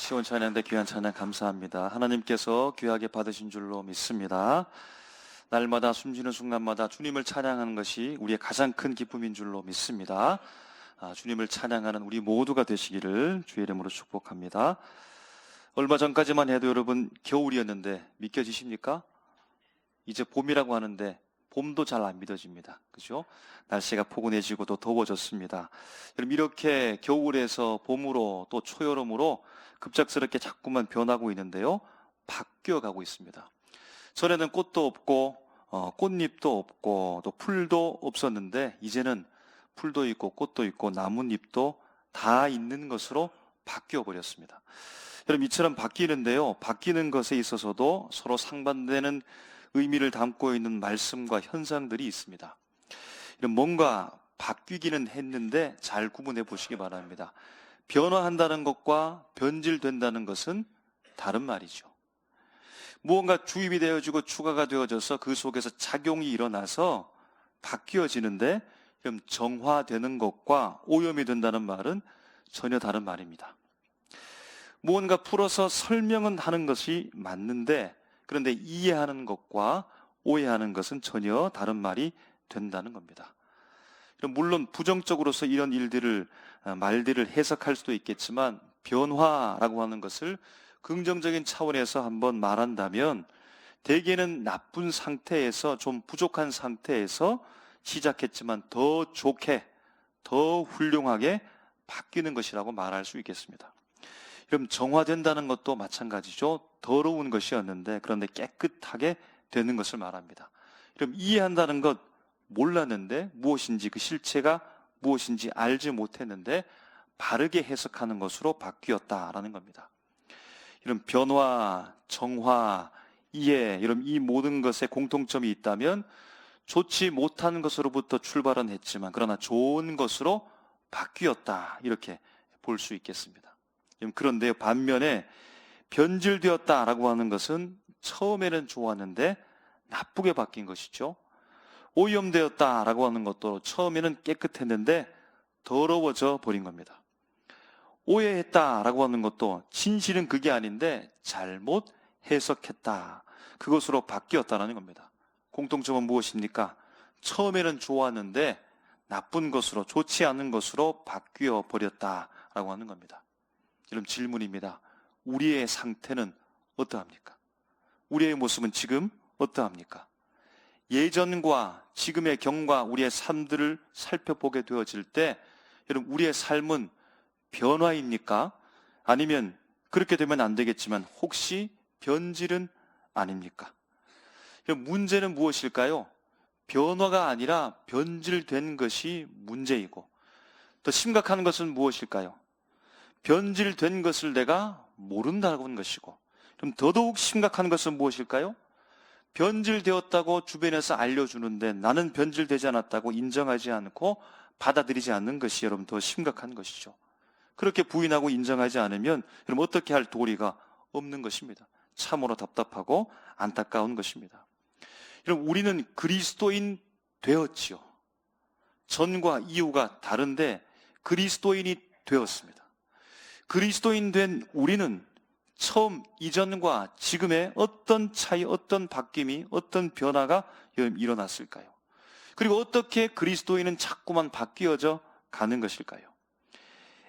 시온 찬양대 귀한 찬양 감사합니다. 하나님께서 귀하게 받으신 줄로 믿습니다. 날마다 숨쉬는 순간마다 주님을 찬양하는 것이 우리의 가장 큰 기쁨인 줄로 믿습니다. 주님을 찬양하는 우리 모두가 되시기를 주의 이름으로 축복합니다. 얼마 전까지만 해도 여러분 겨울이었는데 믿겨지십니까? 이제 봄이라고 하는데 봄도 잘 안 믿어집니다. 그죠? 날씨가 포근해지고 또 더워졌습니다. 여러분 이렇게 겨울에서 봄으로 또 초여름으로 급작스럽게 자꾸만 변하고 있는데요. 바뀌어가고 있습니다. 전에는 꽃도 없고 꽃잎도 없고 또 풀도 없었는데 이제는 풀도 있고 꽃도 있고 나뭇잎도 다 있는 것으로 바뀌어 버렸습니다. 여러분 이처럼 바뀌는데요. 바뀌는 것에 있어서도 서로 상반되는 의미를 담고 있는 말씀과 현상들이 있습니다. 뭔가 바뀌기는 했는데 잘 구분해 보시기 바랍니다. 변화한다는 것과 변질된다는 것은 다른 말이죠. 무언가 주입이 되어지고 추가가 되어져서 그 속에서 작용이 일어나서 바뀌어지는데 정화되는 것과 오염이 된다는 말은 전혀 다른 말입니다. 무언가 풀어서 설명은 하는 것이 맞는데 그런데 이해하는 것과 오해하는 것은 전혀 다른 말이 된다는 겁니다. 물론 부정적으로서 이런 말들을 해석할 수도 있겠지만 변화라고 하는 것을 긍정적인 차원에서 한번 말한다면 대개는 나쁜 상태에서 좀 부족한 상태에서 시작했지만 더 좋게 더 훌륭하게 바뀌는 것이라고 말할 수 있겠습니다. 그럼 정화된다는 것도 마찬가지죠. 더러운 것이었는데 그런데 깨끗하게 되는 것을 말합니다. 그럼 이해한다는 것 몰랐는데 무엇인지 그 실체가 무엇인지 알지 못했는데 바르게 해석하는 것으로 바뀌었다라는 겁니다. 이런 변화, 정화, 이해 이런 이 모든 것에 공통점이 있다면 좋지 못한 것으로부터 출발은 했지만 그러나 좋은 것으로 바뀌었다 이렇게 볼 수 있겠습니다. 그런데 반면에 변질되었다라고 하는 것은 처음에는 좋았는데 나쁘게 바뀐 것이죠. 오염되었다라고 하는 것도 처음에는 깨끗했는데 더러워져 버린 겁니다. 오해했다라고 하는 것도 진실은 그게 아닌데 잘못 해석했다. 그것으로 바뀌었다는 겁니다. 공통점은 무엇입니까? 처음에는 좋았는데 나쁜 것으로 좋지 않은 것으로 바뀌어 버렸다라고 하는 겁니다. 여러분 질문입니다. 우리의 상태는 어떠합니까? 우리의 모습은 지금 어떠합니까? 예전과 지금의 경과 우리의 삶들을 살펴보게 되어질 때 여러분 우리의 삶은 변화입니까? 아니면 그렇게 되면 안 되겠지만 혹시 변질은 아닙니까? 문제는 무엇일까요? 변화가 아니라 변질된 것이 문제이고 더 심각한 것은 무엇일까요? 변질된 것을 내가 모른다고 하는 것이고 그럼 더더욱 심각한 것은 무엇일까요? 변질되었다고 주변에서 알려주는데 나는 변질되지 않았다고 인정하지 않고 받아들이지 않는 것이 여러분 더 심각한 것이죠. 그렇게 부인하고 인정하지 않으면 여러분 어떻게 할 도리가 없는 것입니다. 참으로 답답하고 안타까운 것입니다. 여러분 우리는 그리스도인 되었지요. 전과 이후가 다른데 그리스도인이 되었습니다. 그리스도인 된 우리는 처음 이전과 지금의 어떤 차이, 어떤 바뀜이, 어떤 변화가 일어났을까요? 그리고 어떻게 그리스도인은 자꾸만 바뀌어져 가는 것일까요?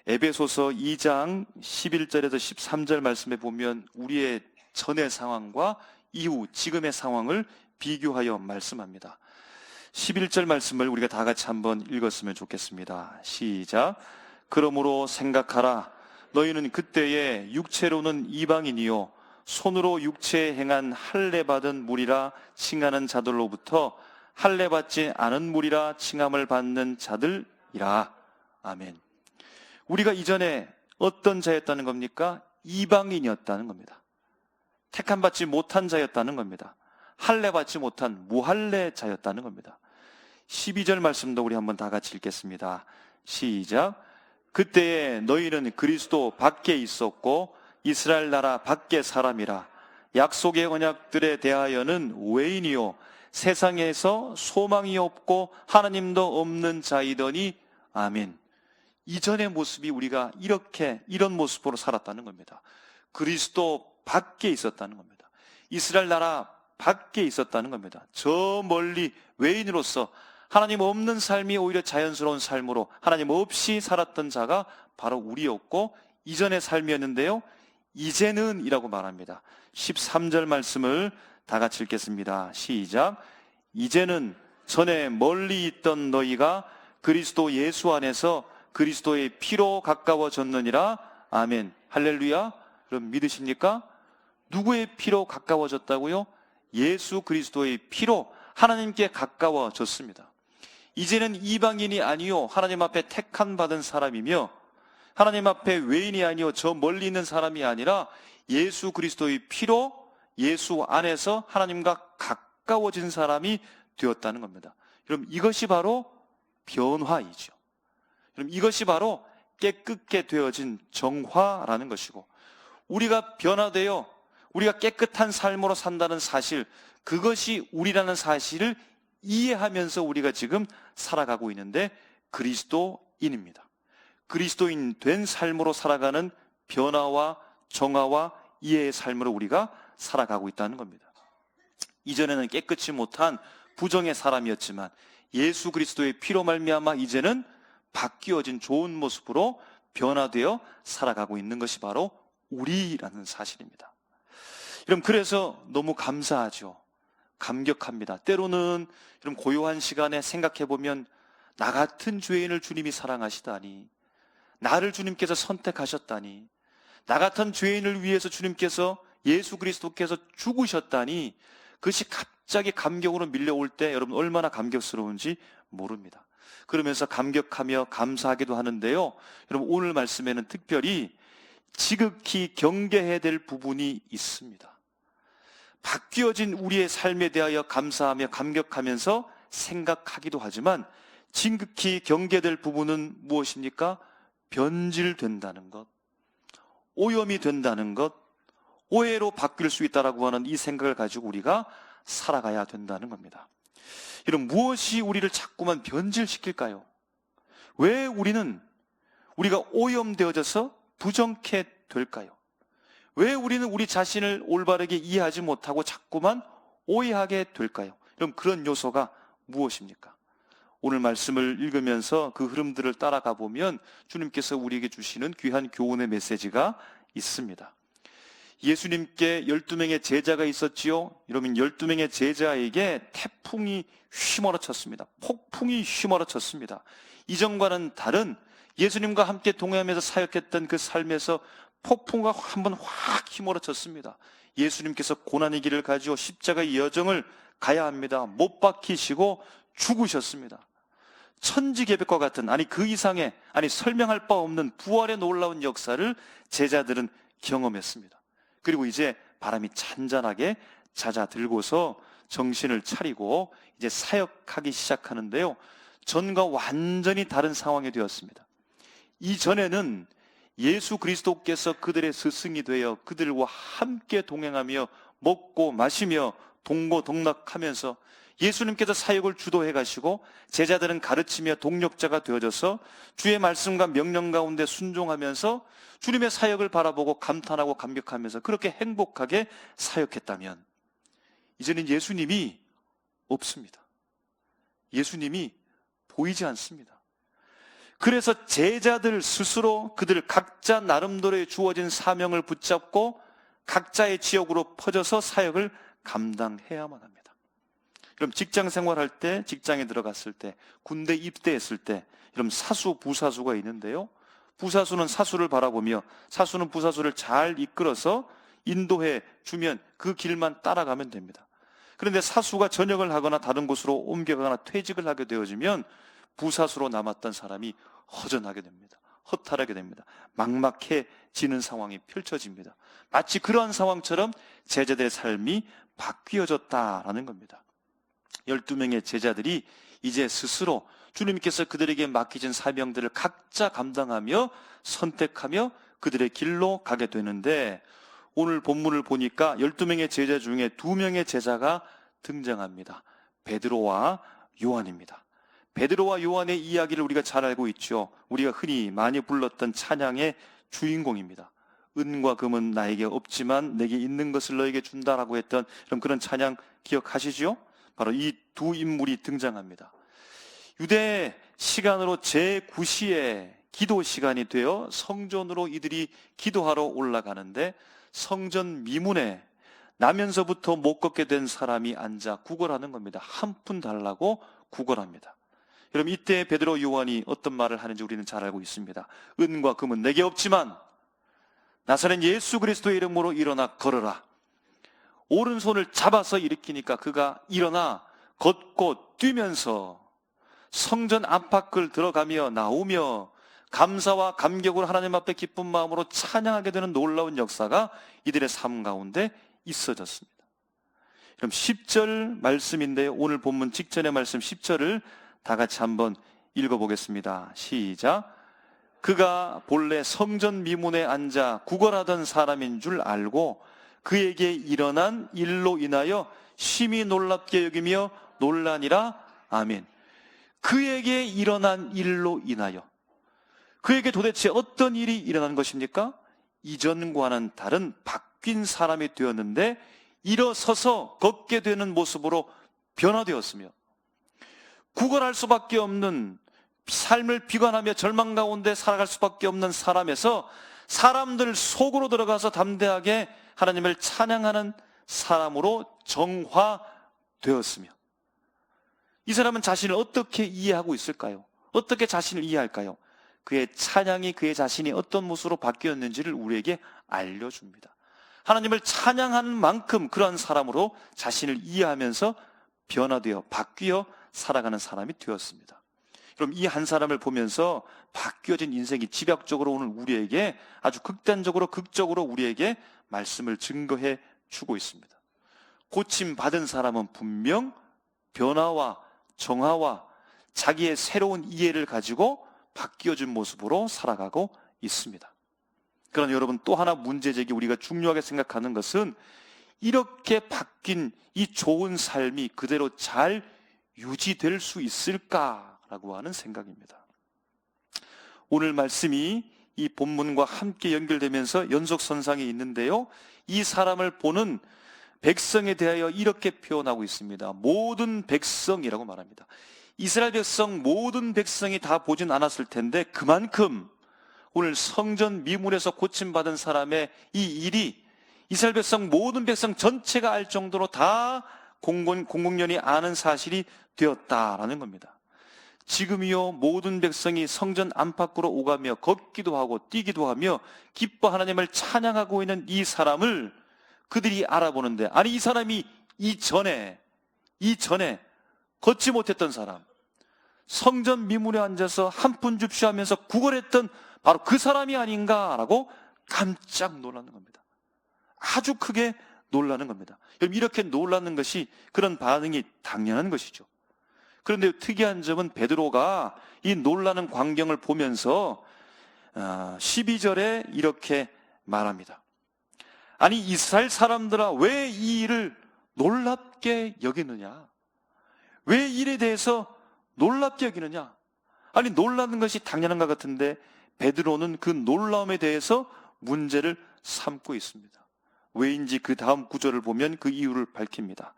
에베소서 2장 11절에서 13절 말씀에 보면 우리의 전의 상황과 이후 지금의 상황을 비교하여 말씀합니다. 11절 말씀을 우리가 다 같이 한번 읽었으면 좋겠습니다. 시작. 그러므로 생각하라. 너희는 그때에 육체로는 이방인이요 손으로 육체에 행한 할례 받은 무리라 칭하는 자들로부터 할례 받지 않은 무리라 칭함을 받는 자들이라. 아멘. 우리가 이전에 어떤 자였다는 겁니까? 이방인이었다는 겁니다. 택함 받지 못한 자였다는 겁니다. 할례 받지 못한 무할례 자였다는 겁니다. 12절 말씀도 우리 한번 다 같이 읽겠습니다. 시작. 그때에 너희는 그리스도 밖에 있었고 이스라엘 나라 밖의 사람이라. 약속의 언약들에 대하여는 외인이요 세상에서 소망이 없고 하나님도 없는 자이더니 아멘. 이전의 모습이 우리가 이런 모습으로 살았다는 겁니다. 그리스도 밖에 있었다는 겁니다. 이스라엘 나라 밖에 있었다는 겁니다. 저 멀리 외인으로서 하나님 없는 삶이 오히려 자연스러운 삶으로 하나님 없이 살았던 자가 바로 우리였고, 이전의 삶이었는데요, 이제는 이라고 말합니다. 13절 말씀을 다 같이 읽겠습니다. 시작. 이제는 전에 멀리 있던 너희가 그리스도 예수 안에서 그리스도의 피로 가까워졌느니라. 아멘. 할렐루야. 그럼 믿으십니까? 누구의 피로 가까워졌다고요? 예수 그리스도의 피로 하나님께 가까워졌습니다. 이제는 이방인이 아니요 하나님 앞에 택한 받은 사람이며, 하나님 앞에 외인이 아니요 저 멀리 있는 사람이 아니라 예수 그리스도의 피로 예수 안에서 하나님과 가까워진 사람이 되었다는 겁니다. 그럼 이것이 바로 변화이죠. 그럼 이것이 바로 깨끗게 되어진 정화라는 것이고, 우리가 변화되어 우리가 깨끗한 삶으로 산다는 사실, 그것이 우리라는 사실을 이해하면서 우리가 지금 살아가고 있는데 그리스도인입니다. 그리스도인 된 삶으로 살아가는 변화와 정화와 이해의 삶으로 우리가 살아가고 있다는 겁니다. 이전에는 깨끗이 못한 부정의 사람이었지만 예수 그리스도의 피로 말미암아 이제는 바뀌어진 좋은 모습으로 변화되어 살아가고 있는 것이 바로 우리라는 사실입니다. 여러분, 그래서 너무 감사하죠. 감격합니다. 때로는 여러분, 고요한 시간에 생각해보면 나 같은 죄인을 주님이 사랑하시다니, 나를 주님께서 선택하셨다니, 나 같은 죄인을 위해서 주님께서 예수 그리스도께서 죽으셨다니, 그것이 갑자기 감격으로 밀려올 때 여러분 얼마나 감격스러운지 모릅니다. 그러면서 감격하며 감사하기도 하는데요, 여러분 오늘 말씀에는 특별히 지극히 경계해야 될 부분이 있습니다. 바뀌어진 우리의 삶에 대하여 감사하며 감격하면서 생각하기도 하지만 지극히 경계될 부분은 무엇입니까? 변질된다는 것, 오염이 된다는 것, 오해로 바뀔 수 있다라고 하는 이 생각을 가지고 우리가 살아가야 된다는 겁니다. 이런 무엇이 우리를 자꾸만 변질시킬까요? 왜 우리가 오염되어져서 부정케 될까요? 왜 우리는 우리 자신을 올바르게 이해하지 못하고 자꾸만 오해하게 될까요? 그럼 그런 요소가 무엇입니까? 오늘 말씀을 읽으면서 그 흐름들을 따라가 보면 주님께서 우리에게 주시는 귀한 교훈의 메시지가 있습니다. 예수님께 12명의 제자가 있었지요. 여러분, 12명의 제자에게 태풍이 휘몰아쳤습니다. 폭풍이 휘몰아쳤습니다. 이전과는 다른 예수님과 함께 동행하면서 사역했던 그 삶에서 폭풍과 한번 확 휘몰아쳤습니다. 예수님께서 고난의 길을 가지고 십자가의 여정을 가야 합니다. 못 박히시고 죽으셨습니다. 천지개벽과 같은, 그 이상의, 설명할 바 없는 부활의 놀라운 역사를 제자들은 경험했습니다. 그리고 이제 바람이 잔잔하게 잦아들고서 정신을 차리고 이제 사역하기 시작하는데요, 전과 완전히 다른 상황이 되었습니다. 이전에는 예수 그리스도께서 그들의 스승이 되어 그들과 함께 동행하며 먹고 마시며 동고동락하면서 예수님께서 사역을 주도해 가시고 제자들은 가르치며 동력자가 되어져서 주의 말씀과 명령 가운데 순종하면서 주님의 사역을 바라보고 감탄하고 감격하면서 그렇게 행복하게 사역했다면, 이제는 예수님이 없습니다. 예수님이 보이지 않습니다. 그래서 제자들 스스로 그들 각자 나름대로의 주어진 사명을 붙잡고 각자의 지역으로 퍼져서 사역을 감당해야만 합니다. 그럼 직장 생활할 때, 직장에 들어갔을 때, 군대 입대했을 때, 그럼 사수, 부사수가 있는데요, 부사수는 사수를 바라보며 사수는 부사수를 잘 이끌어서 인도해 주면 그 길만 따라가면 됩니다. 그런데 사수가 전역을 하거나 다른 곳으로 옮겨가거나 퇴직을 하게 되어지면 부사수로 남았던 사람이 허전하게 됩니다. 허탈하게 됩니다. 막막해지는 상황이 펼쳐집니다. 마치 그러한 상황처럼 제자들의 삶이 바뀌어졌다라는 겁니다. 12명의 제자들이 이제 스스로 주님께서 그들에게 맡기신 사명들을 각자 감당하며 선택하며 그들의 길로 가게 되는데, 오늘 본문을 보니까 12명의 제자 중에 2명의 제자가 등장합니다. 베드로와 요한입니다. 베드로와 요한의 이야기를 우리가 잘 알고 있죠. 우리가 흔히 많이 불렀던 찬양의 주인공입니다. 은과 금은 나에게 없지만 내게 있는 것을 너에게 준다라고 했던 그런 찬양 기억하시죠? 바로 이 두 인물이 등장합니다. 유대 시간으로 제9시에 기도 시간이 되어 성전으로 이들이 기도하러 올라가는데 성전 미문에 나면서부터 못 걷게 된 사람이 앉아 구걸하는 겁니다. 한 푼 달라고 구걸합니다. 여러분, 이때 베드로 요한이 어떤 말을 하는지 우리는 잘 알고 있습니다. 은과 금은 내게 없지만 나사렛 예수 그리스도의 이름으로 일어나 걸어라. 오른손을 잡아서 일으키니까 그가 일어나 걷고 뛰면서 성전 안팎을 들어가며 나오며 감사와 감격으로 하나님 앞에 기쁜 마음으로 찬양하게 되는 놀라운 역사가 이들의 삶 가운데 있어졌습니다. 그럼 10절 말씀인데요, 오늘 본문 직전의 말씀 10절을 다 같이 한번 읽어보겠습니다. 시작. 그가 본래 성전 미문에 앉아 구걸하던 사람인 줄 알고 그에게 일어난 일로 인하여 심히 놀랍게 여기며 놀라니라. 아멘. 그에게 일어난 일로 인하여, 그에게 도대체 어떤 일이 일어난 것입니까? 이전과는 다른 바뀐 사람이 되었는데 일어서서 걷게 되는 모습으로 변화되었으며, 구걸할 수밖에 없는 삶을 비관하며 절망 가운데 살아갈 수밖에 없는 사람에서 사람들 속으로 들어가서 담대하게 하나님을 찬양하는 사람으로 정화되었으며, 이 사람은 자신을 어떻게 이해하고 있을까요? 어떻게 자신을 이해할까요? 그의 찬양이 그의 자신이 어떤 모습으로 바뀌었는지를 우리에게 알려줍니다. 하나님을 찬양하는 만큼 그러한 사람으로 자신을 이해하면서 변화되어 바뀌어 살아가는 사람이 되었습니다. 그럼 이 한 사람을 보면서 바뀌어진 인생이 집약적으로 오늘 우리에게 아주 극적으로 우리에게 말씀을 증거해 주고 있습니다. 고침 받은 사람은 분명 변화와 정화와 자기의 새로운 이해를 가지고 바뀌어진 모습으로 살아가고 있습니다. 그러나 여러분, 또 하나 문제제기 우리가 중요하게 생각하는 것은 이렇게 바뀐 이 좋은 삶이 그대로 잘 유지될 수 있을까라고 하는 생각입니다. 오늘 말씀이 이 본문과 함께 연결되면서 연속선상에 있는데요, 이 사람을 보는 백성에 대하여 이렇게 표현하고 있습니다. 모든 백성이라고 말합니다. 이스라엘 백성, 모든 백성이 다 보진 않았을 텐데 그만큼 오늘 성전 미문에서 고침받은 사람의 이 일이 이스라엘 백성, 모든 백성 전체가 알 정도로 다 공공연히 아는 사실이 되었다라는 겁니다. 지금이요, 모든 백성이 성전 안팎으로 오가며 걷기도 하고 뛰기도 하며 기뻐 하나님을 찬양하고 있는 이 사람을 그들이 알아보는데, 아니 이 사람이 이전에 걷지 못했던 사람, 성전 미문에 앉아서 한 푼 줍쇼 하면서 구걸했던 바로 그 사람이 아닌가라고 깜짝 놀라는 겁니다. 아주 크게 놀라는 겁니다. 여러분, 이렇게 놀라는 것이 그런 반응이 당연한 것이죠. 그런데 특이한 점은 베드로가 이 놀라는 광경을 보면서 12절에 이렇게 말합니다. 아니 이스라엘 사람들아, 왜 이 일을 놀랍게 여기느냐? 왜 이 일에 대해서 놀랍게 여기느냐? 아니 놀라는 것이 당연한 것 같은데 베드로는 그 놀라움에 대해서 문제를 삼고 있습니다. 왜인지 그 다음 구절을 보면 그 이유를 밝힙니다.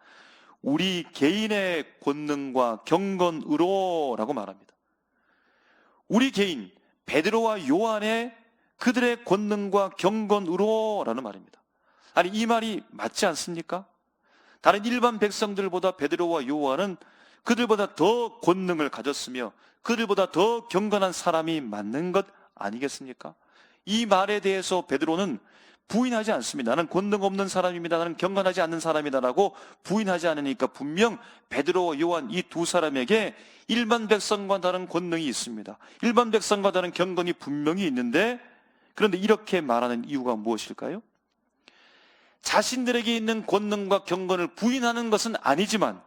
우리 개인의 권능과 경건으로 라고 말합니다. 우리 개인, 베드로와 요한의 그들의 권능과 경건으로 라는 말입니다. 아니 이 말이 맞지 않습니까? 다른 일반 백성들보다 베드로와 요한은 그들보다 더 권능을 가졌으며 그들보다 더 경건한 사람이 맞는 것 아니겠습니까? 이 말에 대해서 베드로는 부인하지 않습니다. 나는 권능 없는 사람입니다. 나는 경건하지 않는 사람이다라고 부인하지 않으니까 분명 베드로와 요한 이 두 사람에게 일반 백성과 다른 권능이 있습니다. 일반 백성과 다른 경건이 분명히 있는데, 그런데 이렇게 말하는 이유가 무엇일까요? 자신들에게 있는 권능과 경건을 부인하는 것은 아니지만,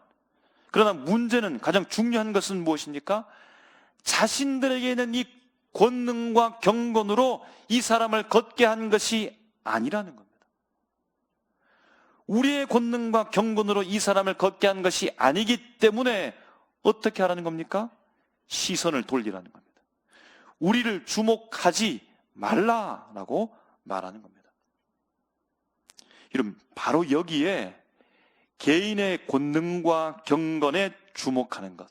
그러나 문제는, 가장 중요한 것은 무엇입니까? 자신들에게 있는 이 권능과 경건으로 이 사람을 걷게 한 것이 아니라는 겁니다. 우리의 권능과 경건으로 이 사람을 걷게 한 것이 아니기 때문에 어떻게 하라는 겁니까? 시선을 돌리라는 겁니다. 우리를 주목하지 말라라고 말하는 겁니다. 여러분, 바로 여기에 개인의 권능과 경건에 주목하는 것,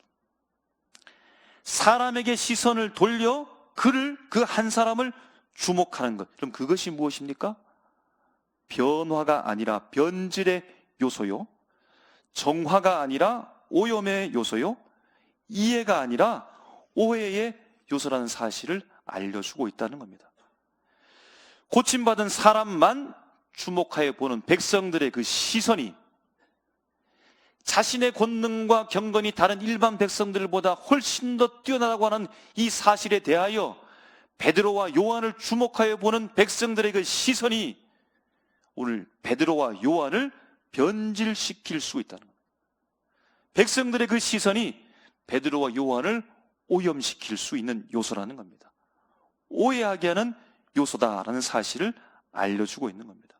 사람에게 시선을 돌려 그 한 사람을 주목하는 것, 그럼 그것이 무엇입니까? 변화가 아니라 변질의 요소요, 정화가 아니라 오염의 요소요, 이해가 아니라 오해의 요소라는 사실을 알려주고 있다는 겁니다. 고침받은 사람만 주목하여 보는 백성들의 그 시선이 자신의 권능과 경건이 다른 일반 백성들보다 훨씬 더 뛰어나다고 하는 이 사실에 대하여 베드로와 요한을 주목하여 보는 백성들의 그 시선이 오늘 베드로와 요한을 변질시킬 수 있다는 겁니다. 백성들의 그 시선이 베드로와 요한을 오염시킬 수 있는 요소라는 겁니다. 오해하게 하는 요소다라는 사실을 알려주고 있는 겁니다.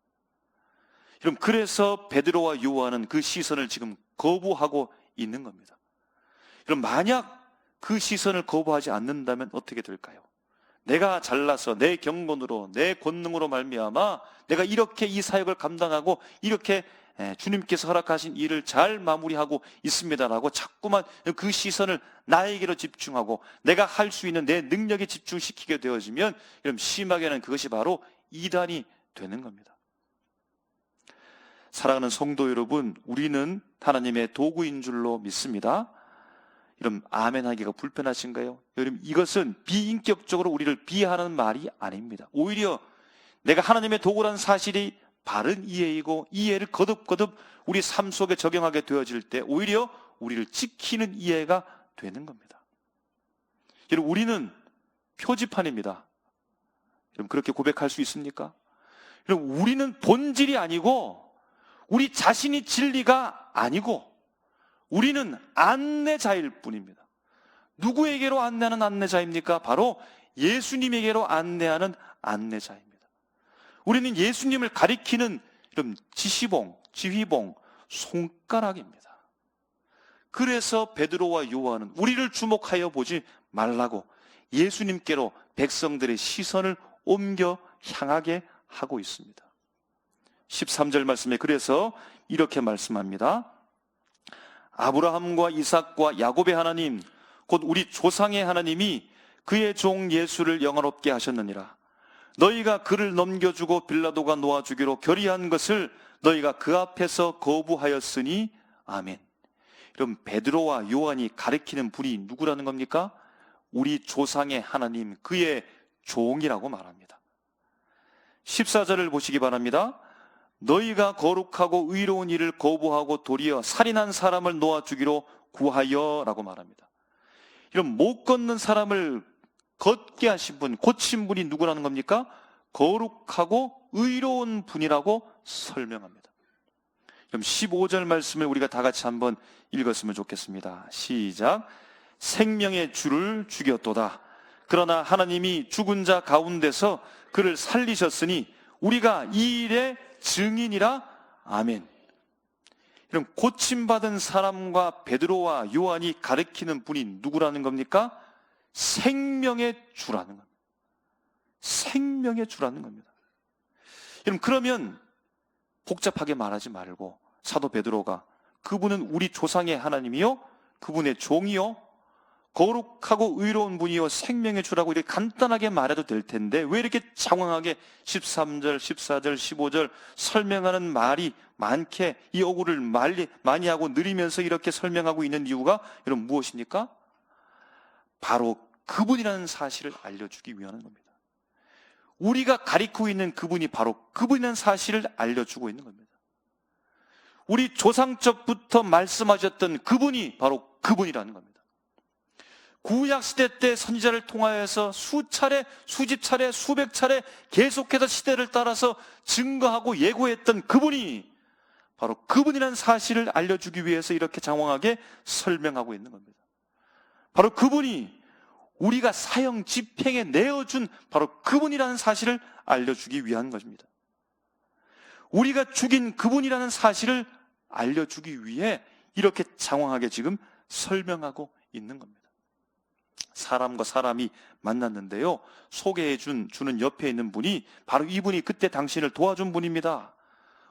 그럼 그래서 베드로와 요한은 그 시선을 지금 거부하고 있는 겁니다. 그럼 만약 그 시선을 거부하지 않는다면 어떻게 될까요? 내가 잘나서 내 경건으로 내 권능으로 말미암아 내가 이렇게 이 사역을 감당하고 이렇게 주님께서 허락하신 일을 잘 마무리하고 있습니다라고 자꾸만 그 시선을 나에게로 집중하고 내가 할 수 있는 내 능력에 집중시키게 되어지면 그럼 심하게는 그것이 바로 이단이 되는 겁니다. 사랑하는 성도 여러분, 우리는 하나님의 도구인 줄로 믿습니다. 여러분, 아멘 하기가 불편하신가요? 여러분, 이것은 비인격적으로 우리를 비하하는 말이 아닙니다. 오히려 내가 하나님의 도구라는 사실이 바른 이해이고 이해를 거듭거듭 우리 삶 속에 적용하게 되어질 때 오히려 우리를 지키는 이해가 되는 겁니다. 여러분, 우리는 표지판입니다. 여러분, 그렇게 고백할 수 있습니까? 여러분, 우리는 본질이 아니고 우리 자신이 진리가 아니고 우리는 안내자일 뿐입니다. 누구에게로 안내하는 안내자입니까? 바로 예수님에게로 안내하는 안내자입니다. 우리는 예수님을 가리키는 이런 지시봉, 지휘봉, 손가락입니다. 그래서 베드로와 요한은 우리를 주목하여 보지 말라고 예수님께로 백성들의 시선을 옮겨 향하게 하고 있습니다. 13절 말씀에 그래서 이렇게 말씀합니다. 아브라함과 이삭과 야곱의 하나님 곧 우리 조상의 하나님이 그의 종 예수를 영화롭게 하셨느니라. 너희가 그를 넘겨주고 빌라도가 놓아주기로 결의한 것을 너희가 그 앞에서 거부하였으니 아멘. 그럼 베드로와 요한이 가리키는 분이 누구라는 겁니까? 우리 조상의 하나님, 그의 종이라고 말합니다. 14절을 보시기 바랍니다. 너희가 거룩하고 의로운 일을 거부하고 도리어 살인한 사람을 놓아주기로 구하여 라고 말합니다. 이런 못 걷는 사람을 걷게 하신 분, 고친 분이 누구라는 겁니까? 거룩하고 의로운 분이라고 설명합니다. 그럼 15절 말씀을 우리가 다 같이 한번 읽었으면 좋겠습니다. 시작. 생명의 주를 죽였도다. 그러나 하나님이 죽은 자 가운데서 그를 살리셨으니 우리가 이 일의 증인이라. 아멘. 이런 고침받은 사람과 베드로와 요한이 가리키는 분이 누구라는 겁니까? 생명의 주라는 겁니다. 생명의 주라는 겁니다. 여러분, 그러면 복잡하게 말하지 말고 사도 베드로가 그분은 우리 조상의 하나님이요, 그분의 종이요, 거룩하고 의로운 분이요, 생명의 주라고 이렇게 간단하게 말해도 될 텐데 왜 이렇게 장황하게 13절, 14절, 15절 설명하는 말이 많게 이 어구를 많이 하고 느리면서 이렇게 설명하고 있는 이유가 여러분 무엇입니까? 바로 그분이라는 사실을 알려주기 위한 겁니다. 우리가 가리키고 있는 그분이 바로 그분이라는 사실을 알려주고 있는 겁니다. 우리 조상적부터 말씀하셨던 그분이 바로 그분이라는 겁니다. 구약시대 때 선지자를 통하여서 수차례, 수십 차례, 수백 차례 계속해서 시대를 따라서 증거하고 예고했던 그분이 바로 그분이라는 사실을 알려주기 위해서 이렇게 장황하게 설명하고 있는 겁니다. 바로 그분이 우리가 사형 집행에 내어준 바로 그분이라는 사실을 알려주기 위한 것입니다. 우리가 죽인 그분이라는 사실을 알려주기 위해 이렇게 장황하게 지금 설명하고 있는 겁니다. 사람과 사람이 만났는데요, 주는 옆에 있는 분이 바로 이분이 그때 당신을 도와준 분입니다.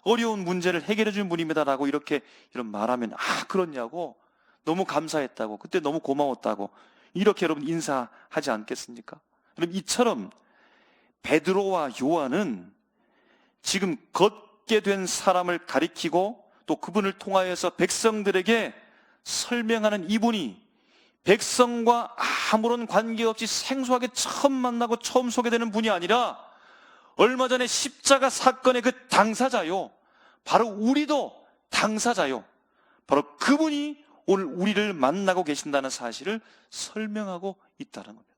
어려운 문제를 해결해 준 분입니다 라고 이런 말하면, 그렇냐고, 너무 감사했다고, 그때 너무 고마웠다고 이렇게 여러분 인사하지 않겠습니까? 여러분, 이처럼 베드로와 요한은 지금 걷게 된 사람을 가리키고 또 그분을 통하여서 백성들에게 설명하는 이분이 백성과 아무런 관계없이 생소하게 처음 만나고 처음 소개되는 분이 아니라 얼마 전에 십자가 사건의 그 당사자요, 바로 우리도 당사자요, 바로 그분이 오늘 우리를 만나고 계신다는 사실을 설명하고 있다는 겁니다.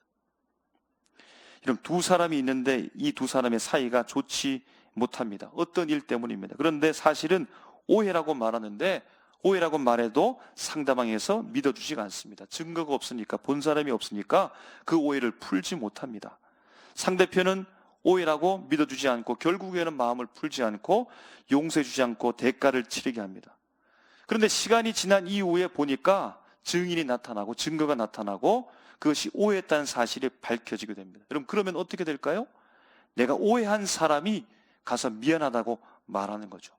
여러분, 두 사람이 있는데 이 두 사람의 사이가 좋지 못합니다. 어떤 일 때문입니다. 그런데 사실은 오해라고 말하는데, 오해라고 말해도 상대방에서 믿어주지가 않습니다. 증거가 없으니까, 본 사람이 없으니까 그 오해를 풀지 못합니다. 상대편은 오해라고 믿어주지 않고 결국에는 마음을 풀지 않고 용서해주지 않고 대가를 치르게 합니다. 그런데 시간이 지난 이후에 보니까 증인이 나타나고 증거가 나타나고 그것이 오해했다는 사실이 밝혀지게 됩니다. 여러분, 그러면 어떻게 될까요? 내가 오해한 사람이 가서 미안하다고 말하는 거죠.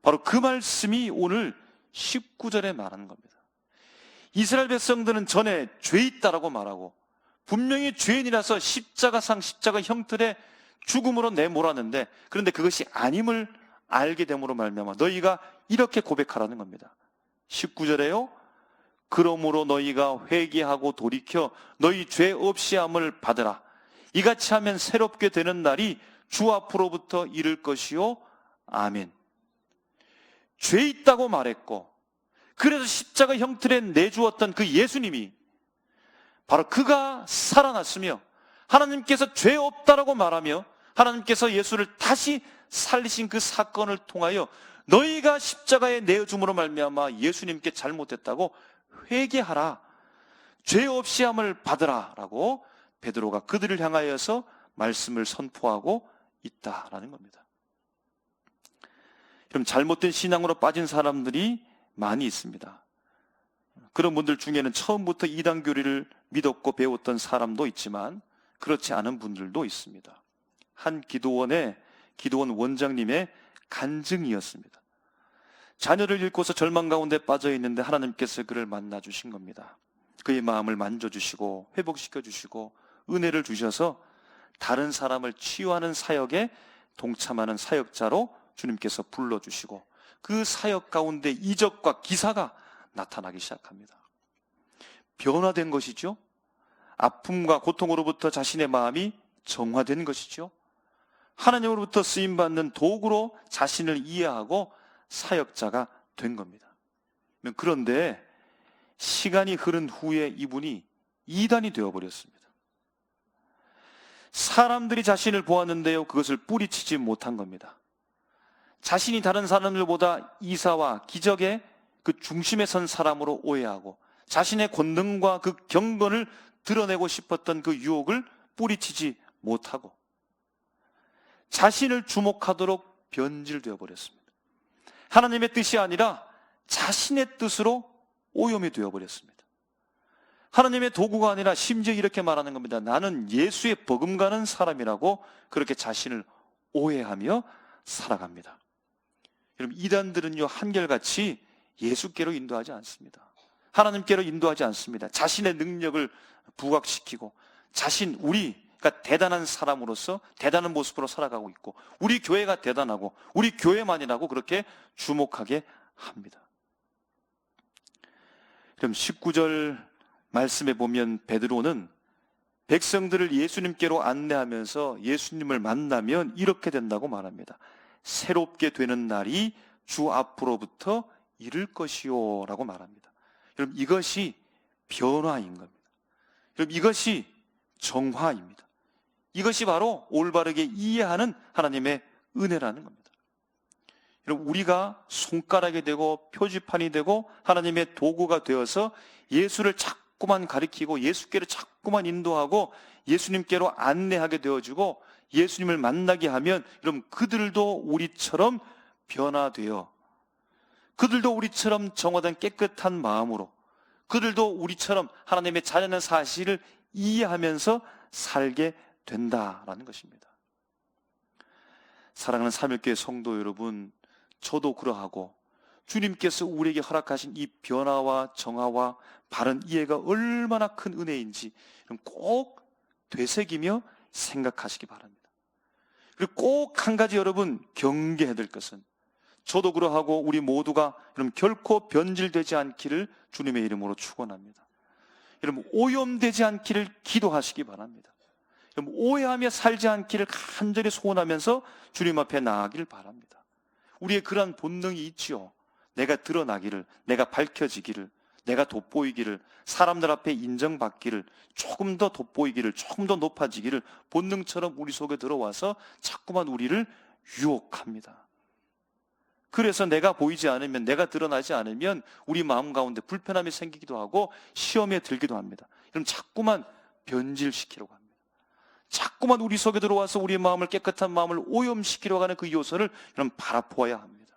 바로 그 말씀이 오늘 19절에 말하는 겁니다. 이스라엘 백성들은 전에 죄 있다라고 말하고 분명히 죄인이라서 십자가 형틀에 죽음으로 내몰았는데, 그런데 그것이 아님을 알게 됨으로 말미암아 너희가 이렇게 고백하라는 겁니다. 19절에요. 그러므로 너희가 회개하고 돌이켜 너희 죄 없이 함을 받으라. 이같이 하면 새롭게 되는 날이 주 앞으로부터 이를 것이요. 아멘. 죄 있다고 말했고, 그래서 십자가 형틀에 내주었던 그 예수님이 바로 그가 살아났으며 하나님께서 죄 없다라고 말하며 하나님께서 예수를 다시 살리신 그 사건을 통하여 너희가 십자가에 내어줌으로 말미암아 예수님께 잘못했다고 회개하라, 죄 없이 함을 받으라 라고 베드로가 그들을 향하여서 말씀을 선포하고 있다라는 겁니다. 그럼 잘못된 신앙으로 빠진 사람들이 많이 있습니다. 그런 분들 중에는 처음부터 이단교리를 믿었고 배웠던 사람도 있지만 그렇지 않은 분들도 있습니다. 한 기도원 원장님의 간증이었습니다. 자녀를 잃고서 절망 가운데 빠져 있는데 하나님께서 그를 만나 주신 겁니다. 그의 마음을 만져주시고 회복시켜 주시고 은혜를 주셔서 다른 사람을 치유하는 사역에 동참하는 사역자로 주님께서 불러주시고 그 사역 가운데 이적과 기사가 나타나기 시작합니다. 변화된 것이죠. 아픔과 고통으로부터 자신의 마음이 정화된 것이죠. 하나님으로부터 쓰임받는 도구로 자신을 이해하고 사역자가 된 겁니다. 그런데 시간이 흐른 후에 이분이 이단이 되어버렸습니다. 사람들이 자신을 보았는데요, 그것을 뿌리치지 못한 겁니다. 자신이 다른 사람들보다 이사와 기적의 그 중심에 선 사람으로 오해하고 자신의 권능과 그 경건을 드러내고 싶었던 그 유혹을 뿌리치지 못하고 자신을 주목하도록 변질되어 버렸습니다. 하나님의 뜻이 아니라 자신의 뜻으로 오염이 되어 버렸습니다. 하나님의 도구가 아니라 심지어 이렇게 말하는 겁니다. 나는 예수의 버금가는 사람이라고 그렇게 자신을 오해하며 살아갑니다. 여러분, 이단들은요, 한결같이 예수께로 인도하지 않습니다. 하나님께로 인도하지 않습니다. 자신의 능력을 부각시키고 우리가 대단한 사람으로서 대단한 모습으로 살아가고 있고 우리 교회가 대단하고 우리 교회만이라고 그렇게 주목하게 합니다. 그럼 19절 말씀에 보면 베드로는 백성들을 예수님께로 안내하면서 예수님을 만나면 이렇게 된다고 말합니다. 새롭게 되는 날이 주 앞으로부터 이를 것이요 라고 말합니다. 여러분, 이것이 변화인 겁니다. 여러분, 이것이 정화입니다. 이것이 바로 올바르게 이해하는 하나님의 은혜라는 겁니다. 여러분, 우리가 손가락이 되고 표지판이 되고 하나님의 도구가 되어서 예수를 자꾸만 가리키고 예수께로 자꾸만 인도하고 예수님께로 안내하게 되어지고 예수님을 만나게 하면 여러분, 그들도 우리처럼 변화되어 그들도 우리처럼 정화된 깨끗한 마음으로 그들도 우리처럼 하나님의 자녀는 사실을 이해하면서 살게 된다라는 것입니다. 사랑하는 삼일교회 성도 여러분, 저도 그러하고 주님께서 우리에게 허락하신 이 변화와 정화와 바른 이해가 얼마나 큰 은혜인지 꼭 되새기며 생각하시기 바랍니다. 그리고 꼭 한 가지 여러분 경계해야 될 것은, 저도 그러하고 우리 모두가 여러분 결코 변질되지 않기를 주님의 이름으로 축원합니다. 여러분 오염되지 않기를 기도하시기 바랍니다. 여러분 오해하며 살지 않기를 간절히 소원하면서 주님 앞에 나아가길 바랍니다. 우리의 그러한 본능이 있지요. 내가 드러나기를, 내가 밝혀지기를, 내가 돋보이기를, 사람들 앞에 인정받기를, 조금 더 돋보이기를, 조금 더 높아지기를 본능처럼 우리 속에 들어와서 자꾸만 우리를 유혹합니다. 그래서 내가 보이지 않으면, 내가 드러나지 않으면 우리 마음 가운데 불편함이 생기기도 하고 시험에 들기도 합니다. 그럼 자꾸만 변질시키려고 합니다. 자꾸만 우리 속에 들어와서 우리의 마음을, 깨끗한 마음을 오염시키려고 하는 그 요소를 여러분 바라보아야 합니다.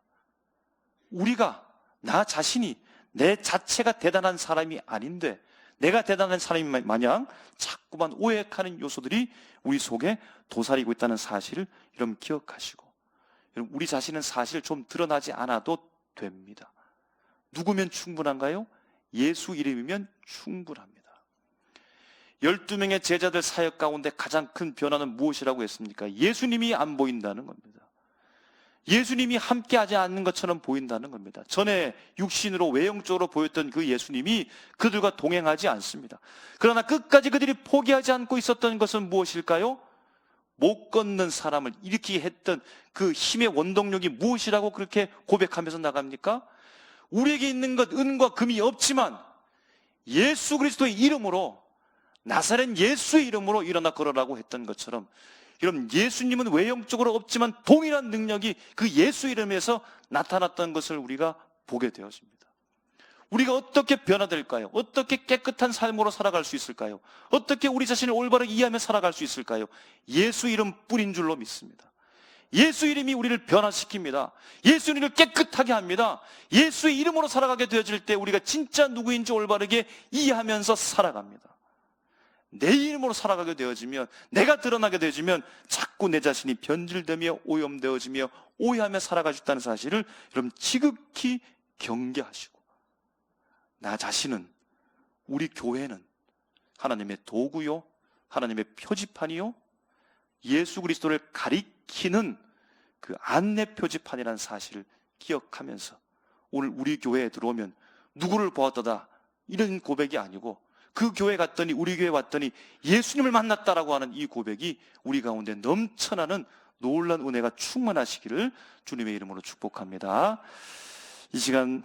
우리가, 나 자신이, 내 자체가 대단한 사람이 아닌데 내가 대단한 사람이 마냥 자꾸만 오해하는 요소들이 우리 속에 도사리고 있다는 사실을 여러분 기억하시고, 여러분 우리 자신은 사실 좀 드러나지 않아도 됩니다. 누구면 충분한가요? 예수 이름이면 충분합니다. 12명의 제자들 사역 가운데 가장 큰 변화는 무엇이라고 했습니까? 예수님이 안 보인다는 겁니다. 예수님이 함께하지 않는 것처럼 보인다는 겁니다. 전에 육신으로 외형적으로 보였던 그 예수님이 그들과 동행하지 않습니다. 그러나 끝까지 그들이 포기하지 않고 있었던 것은 무엇일까요? 못 걷는 사람을 일으키게 했던 그 힘의 원동력이 무엇이라고 그렇게 고백하면서 나갑니까? 우리에게 있는 것 은과 금이 없지만 예수 그리스도의 이름으로, 나사렛 예수의 이름으로 일어나 걸어라고 했던 것처럼, 여러분 예수님은 외형적으로 없지만 동일한 능력이 그 예수 이름에서 나타났던 것을 우리가 보게 되었습니다. 우리가 어떻게 변화될까요? 어떻게 깨끗한 삶으로 살아갈 수 있을까요? 어떻게 우리 자신을 올바르게 이해하며 살아갈 수 있을까요? 예수 이름 뿌린 줄로 믿습니다. 예수 이름이 우리를 변화시킵니다. 예수 이름을 깨끗하게 합니다. 예수의 이름으로 살아가게 되어질 때 우리가 진짜 누구인지 올바르게 이해하면서 살아갑니다. 내 이름으로 살아가게 되어지면, 내가 드러나게 되어지면 자꾸 내 자신이 변질되며 오염되어지며 오해하며 살아갈 수 있다는 사실을 여러분 지극히 경계하시고, 나 자신은, 우리 교회는 하나님의 도구요, 하나님의 표지판이요, 예수 그리스도를 가리키는 그 안내 표지판이라는 사실을 기억하면서 오늘 우리 교회에 들어오면 누구를 보았다다 이런 고백이 아니고, 그 교회 갔더니, 우리 교회 왔더니 예수님을 만났다라고 하는 이 고백이 우리 가운데 넘쳐나는 놀라운 은혜가 충만하시기를 주님의 이름으로 축복합니다. 이 시간